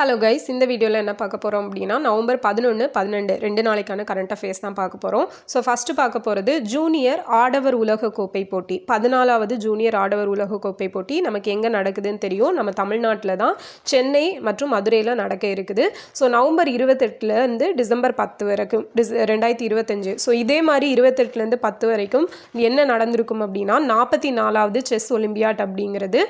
Hello guys, இந்த வீடியோவில் என்ன பார்க்க போகிறோம் அப்படின்னா நவம்பர் 11, 12 2 நாளைக்கான கரண்ட் அஃபேர்ஸ் தான் பார்க்க போகிறோம். ஸோ ஃபஸ்ட்டு பார்க்க போகிறது ஜூனியர் ஆடவர் உலகக்கோப்பை போட்டி. 14வது ஜூனியர் ஆடவர் உலகக்கோப்பை போட்டி நமக்கு எங்கே நடக்குதுன்னு தெரியும். நம்ம தமிழ்நாட்டில் தான் சென்னை மற்றும் மதுரையில் நடக்க இருக்குது. ஸோ நவம்பர் 28லேருந்து டிசம்பர் 10 வரைக்கும் 2025. ஸோ இதே மாதிரி 28லேருந்து 10 வரைக்கும் என்ன நடந்திருக்கும் அப்படின்னா 44வது செஸ் ஒலிம்பியாட் அப்படிங்கிறது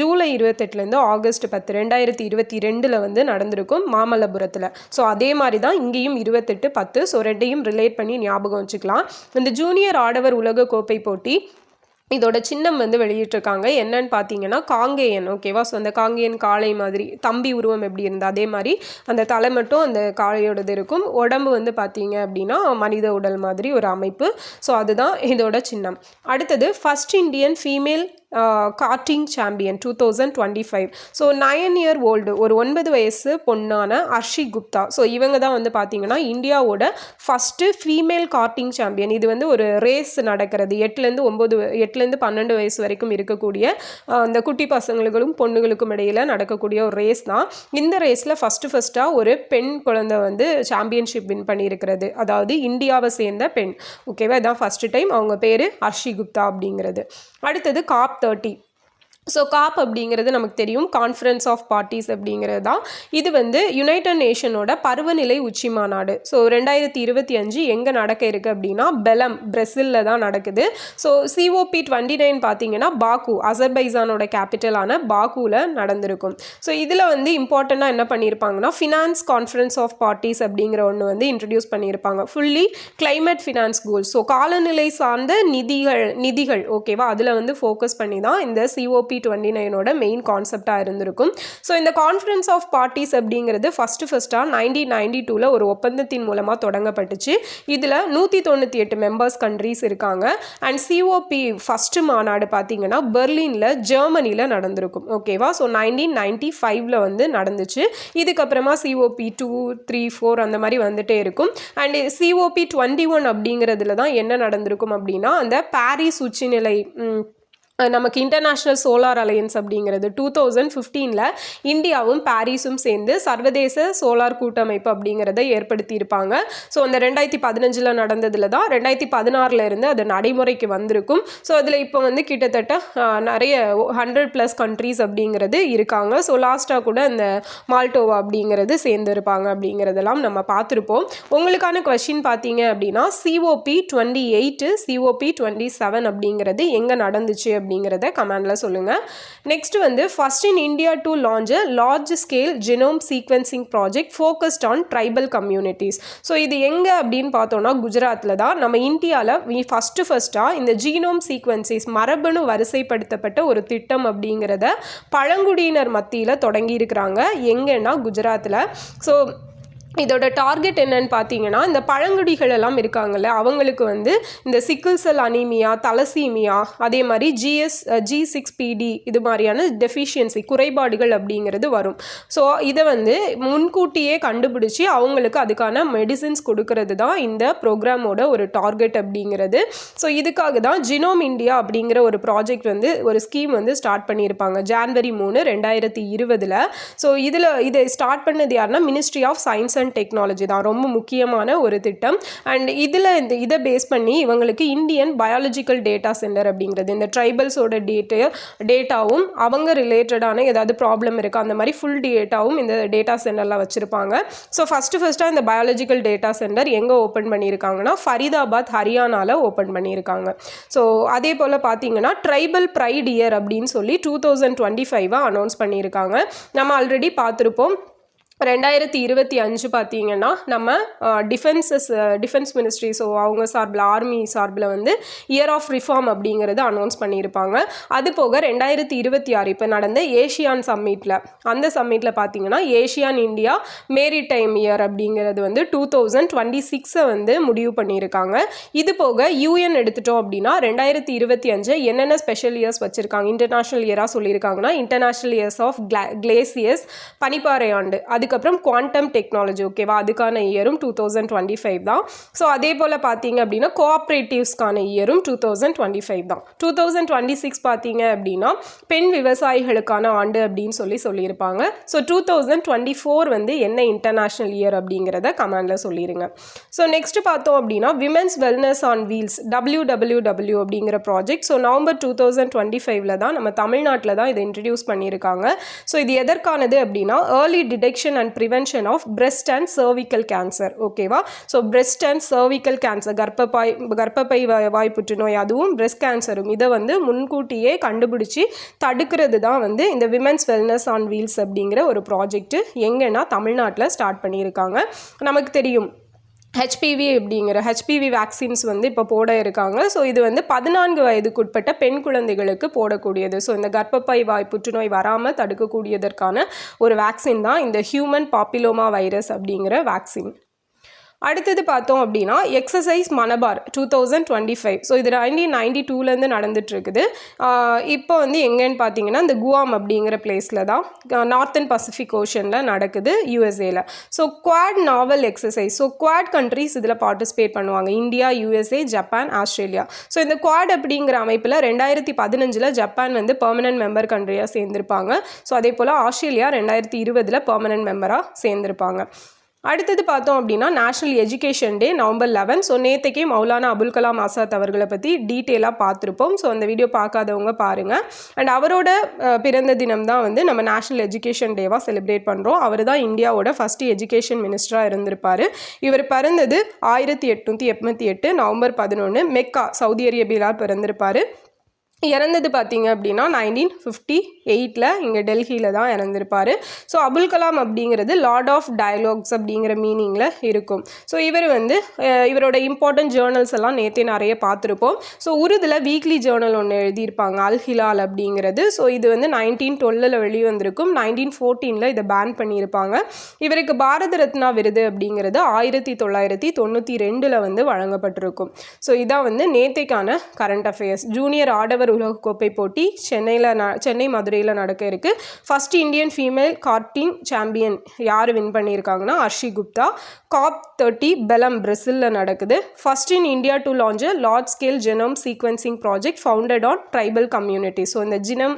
ஜூலை 28லேருந்து ஆகஸ்ட் 10 2022 வந்து நடந்திருக்கும் மாமல்லபுரத்தில். ஸோ அதே மாதிரி தான் இங்கேயும் 28-10. ஸோ ரெண்டையும் ரிலேட் பண்ணி ஞாபகம் வச்சுக்கலாம். இந்த ஜூனியர் ஆடவர் உலக கோப்பை போட்டி இதோட சின்னம் வந்து வெளியிட்டிருக்காங்க. என்னன்னு பார்த்தீங்கன்னா காங்கேயன். ஓகேவா? ஸோ அந்த காங்கேயன் காளை மாதிரி தம்பி உருவம் எப்படி இருந்தால் அதே மாதிரி அந்த தலை மட்டும் அந்த காளையோடது இருக்கும். உடம்பு வந்து பார்த்தீங்க அப்படின்னா மனித உடல் மாதிரி ஒரு அமைப்பு. ஸோ அதுதான் இதோட சின்னம். அடுத்தது first Indian female carding champion 2025. So 9 year old ஒரு 9 வயசு பொண்ணான அர்ஷி குப்தா. ஸோ இவங்க தான் வந்து பார்த்தீங்கன்னா இந்தியாவோட ஃபஸ்ட்டு ஃபீமேல் கார்ட்டிங் சாம்பியன். இது வந்து ஒரு ரேஸ் நடக்கிறது 8லேருந்து 12 வயசு வரைக்கும் இருக்கக்கூடிய அந்த குட்டி பசங்களுக்கும் பொண்ணுகளுக்கும் இடையில் நடக்கக்கூடிய ஒரு ரேஸ் தான். இந்த ரேஸில் ஃபஸ்ட்டாக ஒரு பெண் குழந்தை வந்து சாம்பியன்ஷிப் வின் பண்ணியிருக்கிறது. அதாவது இந்தியாவை சேர்ந்த பெண். ஓகேவா? இதான் ஃபஸ்ட்டு டைம். அவங்க பேர் அர்ஷி குப்தா அப்படிங்கிறது. அடுத்தது COP 30. ஸோ காப் அப்படிங்கிறது நமக்கு தெரியும், கான்ஃபரன்ஸ் ஆஃப் பார்ட்டிஸ் அப்படிங்கிறது தான். இது வந்து யுனைடெட் நேஷனோட பருவநிலை உச்சி மாநாடு. ஸோ 2025 எங்கே நடக்க இருக்குது அப்படின்னா பெலம், பிரேசிலில் தான் நடக்குது. ஸோ COP29 பார்த்தீங்கன்னா பாக்கு, அசர்பைசானோட கேபிட்டலான பாக்குவில் நடந்திருக்கும். ஸோ இதில் வந்து இம்பார்ட்டண்ட்டாக என்ன பண்ணியிருப்பாங்கன்னா ஃபினான்ஸ் கான்ஃபரன்ஸ் ஆஃப் பார்ட்டிஸ் அப்படிங்கிற ஒன்று வந்து இன்ட்ரடியூஸ் பண்ணியிருப்பாங்க. Fully climate finance goals. So காலநிலை சார்ந்த நிதிகள் ஓகேவா? அதில் வந்து ஃபோக்கஸ் பண்ணி தான் இந்த COP29ஓட மெயின் கான்செப்டாக இருந்திருக்கும். ஸோ இந்த கான்ஃபரன்ஸ் ஆஃப் பார்ட்டிஸ் அப்படிங்கிறது ஃபஸ்ட்டாக 1992 ஒரு ஒப்பந்தத்தின் மூலமாக தொடங்கப்பட்டுச்சு. இதில் 198 மெம்பர்ஸ் கண்ட்ரீஸ் இருக்காங்க. அண்ட் COP ஃபஸ்ட்டு மாநாடு பார்த்தீங்கன்னா பெர்லினில் ஜெர்மனியில் நடந்திருக்கும். ஓகேவா? ஸோ 1995 வந்து நடந்துச்சு. இதுக்கப்புறமா COP2, 3, 4 அந்த மாதிரி வந்துட்டே இருக்கும். அண்ட் COP21 அப்படிங்கிறதுல தான் என்ன நடந்திருக்கும் அப்படின்னா அந்த பாரிஸ் உச்சிநிலை நமக்கு இன்டர்நேஷ்னல் சோலார் அலையன்ஸ் அப்படிங்கிறது 2015 இந்தியாவும் பாரிஸும் சேர்ந்து சர்வதேச சோலார் கூட்டமைப்பு அப்படிங்கிறத ஏற்படுத்தியிருப்பாங்க. ஸோ அந்த 2015 நடந்ததில் தான் 2016 இருந்து அது நடைமுறைக்கு வந்திருக்கும். ஸோ அதில் இப்போ வந்து கிட்டத்தட்ட நிறைய 100+ கண்ட்ரீஸ் அப்படிங்கிறது இருக்காங்க. ஸோ லாஸ்ட்டாக கூட இந்த மால்டோவா அப்படிங்கிறது சேர்ந்துருப்பாங்க அப்படிங்கிறதெல்லாம் நம்ம பார்த்துருப்போம். உங்களுக்கான கொஸ்டின் பார்த்தீங்க அப்படின்னா COP28, COP27 அப்படிங்கிறது எங்கே நடந்துச்சு அப்படிங்கிறத கமெண்ட்ல சொல்லுங்க. நெக்ஸ்ட் வந்து first in India to launch large scale genome sequencing project focused on tribal communities. So இது எங்கே அப்படின்னு பார்த்தோம்னா குஜராத்தில் தான். நம்ம இந்தியாவில் ஃபஸ்ட்டாக இந்த ஜீனோம் சீக்வென்சிஸ் மரபணு வரிசைப்படுத்தப்பட்ட ஒரு திட்டம் அப்படிங்கிறத பழங்குடியினர் மத்தியில் தொடங்கி இருக்கிறாங்க. எங்கன்னா குஜராத்தில். ஸோ இதோட டார்கெட் என்னன்னு பார்த்தீங்கன்னா இந்த பழங்குடிகள் எல்லாம் இருக்காங்கல்ல அவங்களுக்கு வந்து இந்த சிக்கிள் செல் அனீமியா, தலசீமியா, அதே மாதிரி G6PD இது மாதிரியான டெஃபிஷியன்சி குறைபாடுகள் அப்படிங்கிறது வரும். ஸோ இதை வந்து முன்கூட்டியே கண்டுபிடிச்சி அவங்களுக்கு அதுக்கான மெடிசின்ஸ் கொடுக்கறது தான் இந்த ப்ரோக்ராமோட ஒரு டார்கெட் அப்படிங்கிறது. ஸோ இதுக்காக தான் ஜினோம் இந்தியா அப்படிங்கிற ஒரு ப்ராஜெக்ட் வந்து ஒரு ஸ்கீம் வந்து ஸ்டார்ட் பண்ணியிருப்பாங்க ஜனவரி 3, 2020. ஸோ இதை ஸ்டார்ட் பண்ணது யாருன்னா ministry of science and technology தான். ரொம்ப முக்கியமான ஒரு திட்டம். அண்ட் இதை பேஸ் பண்ணி இவங்களுக்கு இந்தியன் பயாலஜிக்கல் டேட்டா சென்டர் அப்படிங்கிறது இந்த ட்ரைபல்ஸோட டேட்டாவும் அவங்க ரிலேட்டடான ஏதாவது ப்ராப்ளம் இருக்குது அந்த மாதிரி ஃபுல் டேட்டாவும் இந்த டேட்டா சென்டரில் வச்சுருப்பாங்க. ஸோ ஃபஸ்ட்டாக இந்த பயாலஜிக்கல் டேட்டா சென்டர் எங்கே ஓப்பன் பண்ணியிருக்காங்கன்னா ஃபரிதாபாத், ஹரியானாவில் ஓப்பன் பண்ணியிருக்காங்க. ஸோ அதே போல் பார்த்தீங்கன்னா ட்ரைபல் ப்ரைட் இயர் அப்படின்னு சொல்லி 2025 அனௌன்ஸ் பண்ணியிருக்காங்க. நம்ம ஆல்ரெடி பார்த்துருப்போம். 2025 பார்த்தீங்கன்னா நம்ம டிஃபென்ஸ் மினிஸ்ட்ரி, ஸோ அவங்க சார்பில் ஆர்மி சார்பில் வந்து இயர் ஆஃப் ரிஃபார்ம் அப்படிங்கிறது அனௌன்ஸ் பண்ணியிருப்பாங்க. அது போக 2026 இப்போ நடந்த ஏஷியான் சம்மிட்டில் அந்த சம்மிட்டில் பார்த்தீங்கன்னா ஏஷியான் இந்தியா மேரிடைம் இயர் அப்படிங்கிறது வந்து 2026 வந்து முடிவு பண்ணியிருக்காங்க. இது போக UN எடுத்துட்டோம் அப்படின்னா 2025 என்னென்ன ஸ்பெஷல் இயர்ஸ் வச்சுருக்காங்க இன்டர்நேஷ்னல் இயராக சொல்லியிருக்காங்கன்னா இன்டர்நேஷ்னல் இயர்ஸ் ஆஃப் கிளேசியர்ஸ், பனிப்பாறை ஆண்டு. அதுக்கு அதுக்கப்புறம் குவாண்டம் டெக்னாலஜி ஓகேவா, அதுக்கான இயரும் 2025 தான். ஸோ அதே போல் பார்த்தீங்க அப்படின்னா கோஆப்ரேட்டிவ்ஸ்க்கான இயரும் 2025 தான். 2026 பார்த்தீங்க அப்படின்னா பெண் விவசாயிகளுக்கான ஆண்டு அப்படின்னு சொல்லியிருப்பாங்க. ஸோ 2024 வந்து என்ன இன்டர்நேஷ்னல் இயர் அப்படிங்கிறத கமெண்டில் சொல்லிடுங்க. ஸோ நெக்ஸ்ட் பார்த்தோம் அப்படின்னா women's wellness on wheels WWW அப்படிங்கிற ப்ராஜெக்ட். ஸோ நவம்பர் 2025 தான் நம்ம தமிழ்நாட்டில் தான் இதை இன்ட்ரடியூஸ் பண்ணியிருக்காங்க. ஸோ இது எதற்கானது அப்படின்னா early detection and prevention of breast and cervical cancer ஓகேவா. So breast and cervical cancer கர்ப்பப்பை வாய் புற்றுநோய் அதுவும் பிரெஸ்ட் கேன்சரும் இதை வந்து முன்கூட்டியே கண்டுபிடிச்சி தடுக்கிறது தான் வந்து இந்த விமென்ஸ் வெல்னஸ் ஆன் வீல்ஸ் அப்படிங்கிற ஒரு ப்ராஜெக்ட் எங்கன்னா தமிழ்நாட்டில் ஸ்டார்ட் பண்ணியிருக்காங்க. நமக்கு தெரியும் ஹெச்பிவி வேக்சின்ஸ் வந்து இப்போ போட இருக்காங்க. ஸோ இது வந்து 14 வயதுக்குட்பட்ட பெண் குழந்தைகளுக்கு போடக்கூடியது. ஸோ இந்த கர்ப்பப்பை வாய் புற்றுநோய் வராமல் தடுக்கக்கூடியதற்கான ஒரு வேக்சின் தான் இந்த ஹியூமன் பாப்பிலோமா வைரஸ் அப்படிங்கிற வேக்சின். அடுத்தது பார்த்தோம் அப்படின்னா எக்ஸசைஸ் மலபார் 2025. ஸோ இது 1992 நடந்துட்டு இருக்குது. இப்போ வந்து எங்கன்னு பார்த்தீங்கன்னா இந்த குவாம் அப்படிங்கிற பிளேஸில் தான் நார்த்தன் பசிபிக் ஓஷனில் நடக்குது USA. ஸோ குவாட் நாவல் எக்ஸசைஸ். ஸோ குவாட் கண்ட்ரிஸ் இதில் பார்ட்டிசிபேட் பண்ணுவாங்க, India, USA, Japan, Australia. So இந்த குவாட் அப்படிங்கிற அமைப்பில் 2015 ஜப்பான் வந்து பெர்மனன்ட் மெம்பர் கண்ட்ரியாக சேர்ந்திருப்பாங்க. ஸோ அதே போல் ஆஸ்திரேலியா 2020 பெர்மனன்ட் மெம்பராக சேர்ந்திருப்பாங்க. அடுத்தது பார்த்தோம் அப்படின்னா national education day November 11. So நேற்றுக்கே மௌலானா அபுல் கலாம் ஆசாத் அவர்களை பற்றி டீட்டெயிலாக பார்த்துருப்போம். ஸோ அந்த வீடியோ பார்க்காதவங்க பாருங்கள். அண்ட் அவரோட பிறந்த தினம் தான் வந்து நம்ம நேஷ்னல் எஜுகேஷன் டேவாக செலிப்ரேட் பண்ணுறோம். அவர் தான் இந்தியாவோட ஃபஸ்ட்டு எஜுகேஷன் மினிஸ்டராக இருந்திருப்பார். இவர் பிறந்தது 1888 நவம்பர் 11 மெக்கா சவுதி அரேபியாவில் பிறந்திருப்பார். இறந்தது பார்த்தீங்க அப்படின்னா 1958 இங்கே டெல்லியில் தான் இறந்திருப்பார். ஸோ அபுல் கலாம் அப்படிங்கிறது லார்ட் ஆஃப் டயலாக்ஸ் அப்படிங்கிற மீனிங்கில் இருக்கும். ஸோ இவர் வந்து இவரோட இம்பார்ட்டன்ட் ஜேர்னல்ஸ் எல்லாம் நேற்றே நிறைய பார்த்துருப்போம். ஸோ உருதில் வீக்லி ஜேர்னல் ஒன்று எழுதியிருப்பாங்க, அல் ஹிலால் அப்படிங்கிறது. ஸோ இது வந்து 1912 வெளிவந்திருக்கும். 1914 இதை பேன் பண்ணியிருப்பாங்க. இவருக்கு பாரத ரத்னா விருது அப்படிங்கிறது 1992 வந்து வழங்கப்பட்டிருக்கும். ஸோ இதான் வந்து நேற்றைக்கான கரண்ட் அஃபேர்ஸ். ஜூனியர் ஆடவர் உலகக்கோப்பை போட்டி சென்னை மதுரையில் நடக்க இருக்கு. First Indian female guarding champion யார் வின் பண்ணியிருக்காங்கன்னா ஹர்ஷி குப்தா. COP30 பெலம் பிரேசிலில் நடக்குது. First in India to launch large scale genome sequencing project founded on tribal community. So இந்த ஜினம்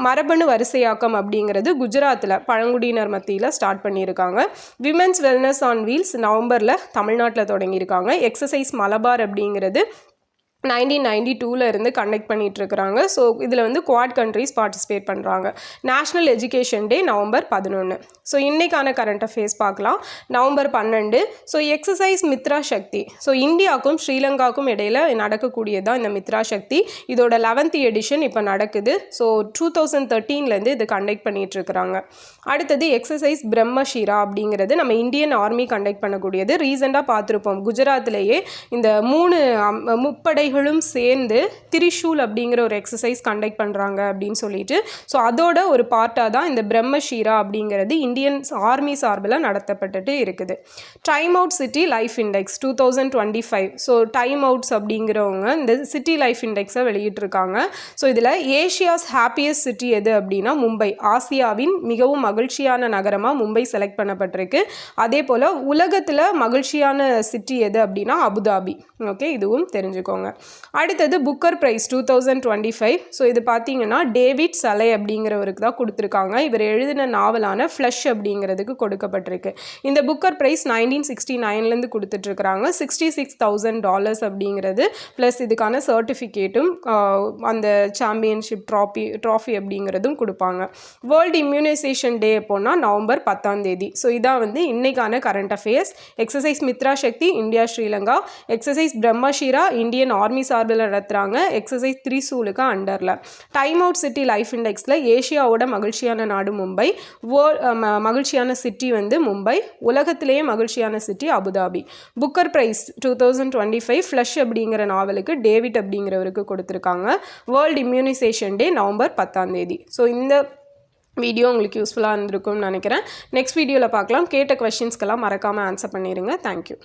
மரபணு வரிசையாக்கம் அப்படிங்கிறது குஜராத்தில் பழங்குடியினர் மத்தியில் ஸ்டார்ட் பண்ணியிருக்காங்க. விமென்ஸ் வெல்னஸ் ஆன் வீல்ஸ் நவம்பரில் தமிழ்நாட்டில் தொடங்கியிருக்காங்க. எக்ஸசைஸ் மலபார் அப்படிங்கிறது 1992 இருந்து கண்டக்ட் பண்ணிகிட்ருக்குறாங்க. ஸோ இதில் வந்து குவாட் கண்ட்ரிஸ் பார்ட்டிசிபேட் பண்ணுறாங்க. National education day November 11. So இன்றைக்கான கரண்ட் அஃபேர்ஸ் பார்க்கலாம். நவம்பர் 12. ஸோ எக்ஸசைஸ் மித்ரா சக்தி. ஸோ இந்தியாவுக்கும் ஸ்ரீலங்காவுக்கும் இடையில் நடக்கக்கூடியதான் இந்த மித்ரா சக்தி. இதோட 11th எடிஷன் இப்போ நடக்குது. ஸோ 2013 இது கண்டக்ட் பண்ணிகிட்ருக்குறாங்க. அடுத்தது எக்ஸசைஸ் பிரம்மஷீரா அப்படிங்கிறது நம்ம இந்தியன் ஆர்மி கண்டக்ட் பண்ணக்கூடியது. ரீசெண்டாக பார்த்துருப்போம், குஜராத்லேயே இந்த 3 முப்படை சேர்ந்து திரிஷூல் அப்படிங்கிற ஒரு எக்ஸசைஸ் கண்டக்ட் பண்ணுறாங்க அப்படின்னு சொல்லிட்டு. ஸோ அதோட ஒரு பார்ட்டாக தான் இந்த பிரம்மஷீரா அப்படிங்கிறது இந்தியன் ஆர்மி சார்பில் நடத்தப்பட்டுட்டு இருக்குது. Time out city life index 2025. So time outs அப்படிங்கிறவங்க இந்த சிட்டி லைஃப் இண்டெக்ஸை வெளியிட்டிருக்காங்க. ஸோ இதில் ஏஷியாஸ் ஹாப்பியஸ்ட் சிட்டி எது அப்படின்னா மும்பை. ஆசியாவின் மிகவும் மகிழ்ச்சியான நகரமாக மும்பை செலக்ட் பண்ணப்பட்டிருக்கு. அதே போல் உலகத்தில் மகிழ்ச்சியான சிட்டி எது அப்படின்னா அபுதாபி. ஓகே, இதுவும் தெரிஞ்சுக்கோங்க. அடுத்தது புக்கர் பிரைஸ் 2025. ஸோ இது பார்த்தீங்கன்னா டேவிட் சலை அப்படிங்கிறவருக்கு தான் கொடுத்துருக்காங்க. இவர் எழுதின நாவலான ஃப்ளஷ் அப்படிங்கிறதுக்கு கொடுக்கப்பட்டிருக்கு. இந்த புக்கர் பிரைஸ் 1969 கொடுத்துட்ருக்குறாங்க. $66,000 அப்படிங்கிறது ப்ளஸ் இதுக்கான சர்டிஃபிகேட்டும் அந்த சாம்பியன்ஷிப் ட்ராஃபி அப்படிங்கிறதும் கொடுப்பாங்க. வேர்ல்டு இம்யூனைசேஷன் டே எப்போன்னா நவம்பர் 10. ஸோ இதான் வந்து இன்னைக்கான current affairs. Exercise Mitra Shakti India Sri Lanka. Exercise Brahmashira Indian army சார்பில் நடத்துகிறாங்க. எக்ஸசைஸ் திரிசூலுக்கு அண்டரில். டைம் அவுட் சிட்டி லைஃப் இண்டெக்ஸில் ஏஷியாவோட மகிழ்ச்சியான நாடு மும்பை, மகிழ்ச்சியான சிட்டி வந்து மும்பை, உலகத்திலேயே மகிழ்ச்சியான city Abu Dhabi. Booker prize 2025 Flesh அப்படிங்கிற நாவலுக்கு டேவிட் அப்படிங்கிறவருக்கு கொடுத்துருக்காங்க. World immunisation day November 10. So இந்த வீடியோ உங்களுக்கு யூஸ்ஃபுல்லாக இருந்திருக்கும்னு நினைக்கிறேன். நெக்ஸ்ட் வீடியோவில் பார்க்கலாம். கேட்ட கொஸ்டின்ஸ்க்கெல்லாம் மறக்காமல் ஆன்சர் பண்ணிடுங்க. தேங்க்யூ.